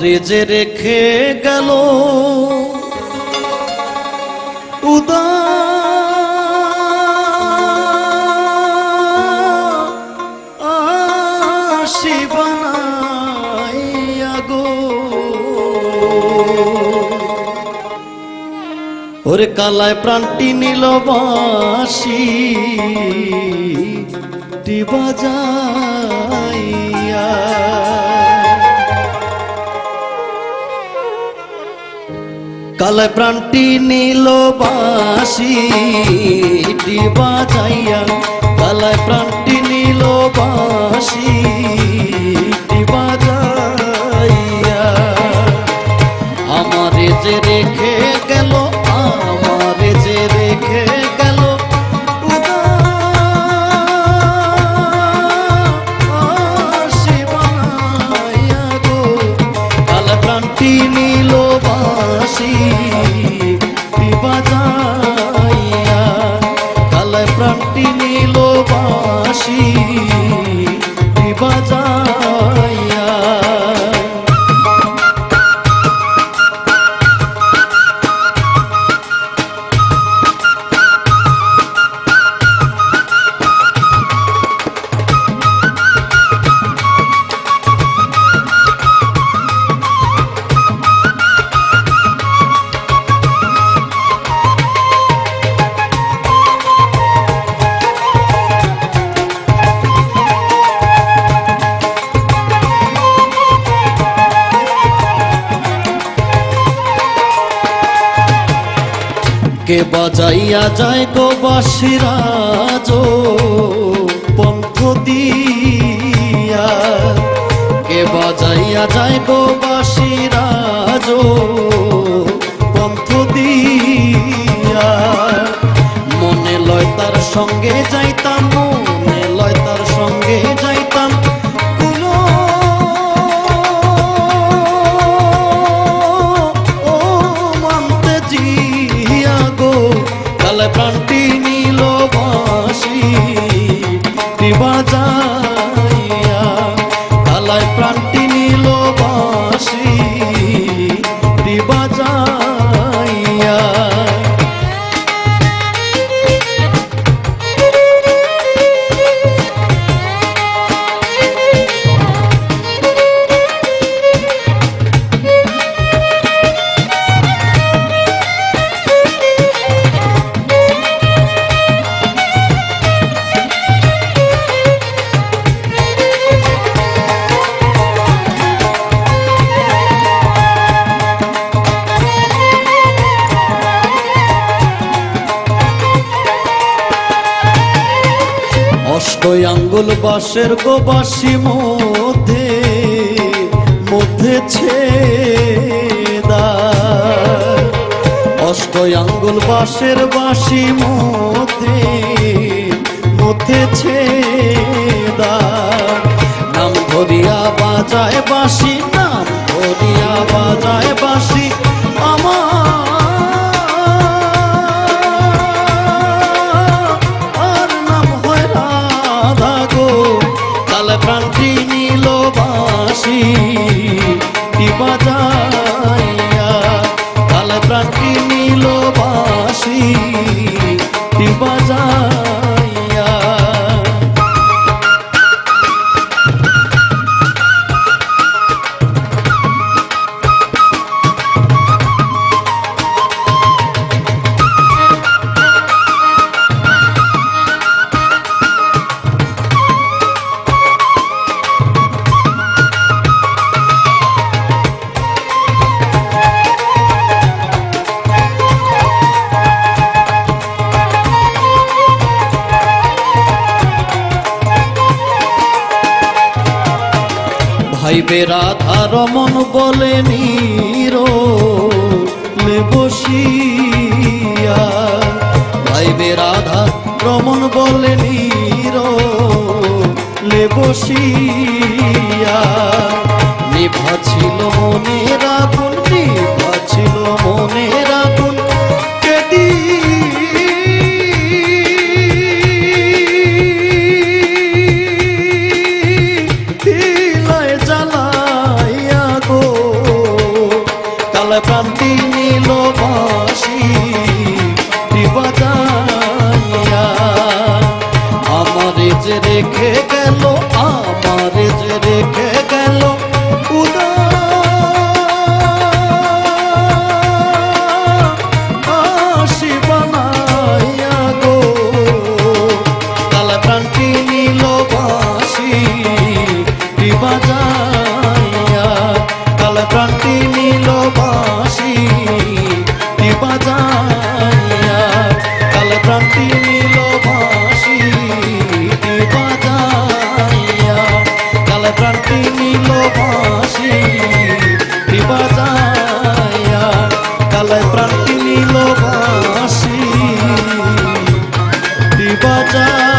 আমারে যে রেখে গেল উদাসী বানাইয়া গো। ওরে কালায় প্রাণটি নিল বাঁশি বাজাইয়া। কালায় প্রাণটি নিল বাঁশি বাজাইয়া। কালায় প্রাণটি নিল বাঁশি বাজাইয়া। আমারে যে রেখে গেল, আমারে যে রেখে গেল উদাসী বানাইয়া গো। কালায় প্রাণটি নিল বাঁশি বাজাইয়া। কালায় প্রাণটি নিল বাঁশি বাজাইয়া। কে বাজাইয়া যায় গো বাঁশিরাজ পন্থ দিয়া। কে বাজাইয়া যায় গো বাঁশিরাজ পন্থ দিয়া। মনে লয় তার সঙ্গে যাইতাম, মনে লয় তার সঙ্গে যাইতাম। কালায় প্রাণটি নিল বাঁশি বাজাইয়া। কালায় প্রাণটি নিল বাঁশি বাজাইয়া। অষ্টই আঙ্গুল বাঁশের গো বাঁশি মধ্যে মধ্যে ছেদা। অষ্টই আঙ্গুল বাঁশের বাঁশি মধ্যে মধ্যে ছেদা। নাম ধরিয়া বাজায় বাঁশি, নাম ধরিয়া বাজায় বাঁশি আমার প্রাণটি নিল বাঁশি বাজাইয়া। কালায় প্রাণটি নিল বাঁশি বাজাইয়া। ভাইবে রাধা রমন বলে নীরলে বসিয়া। ভাইবে রাধা রমন বলে নীরলে বসিয়া। নিভা ছিল মনের আগুন, নিভা ছিল মনের আগুন। কেদি জ্বালাইয়া গো রেখে গেল আমারে যে রেখে গেল উদাসী বানাইয়া গো কাল প্রাণটি নিল বাঁশি বাজাইয়া কাল প্রাণটি নিল বাঁশি বাজাইয়া কাল প্রাণটি নিল বাঁশি বাজাইয়া কাল প্রাণটি নিল বাঁশি বাজাইয়া কাল প্রাণটি নিল বাঁশি বাজাইয়া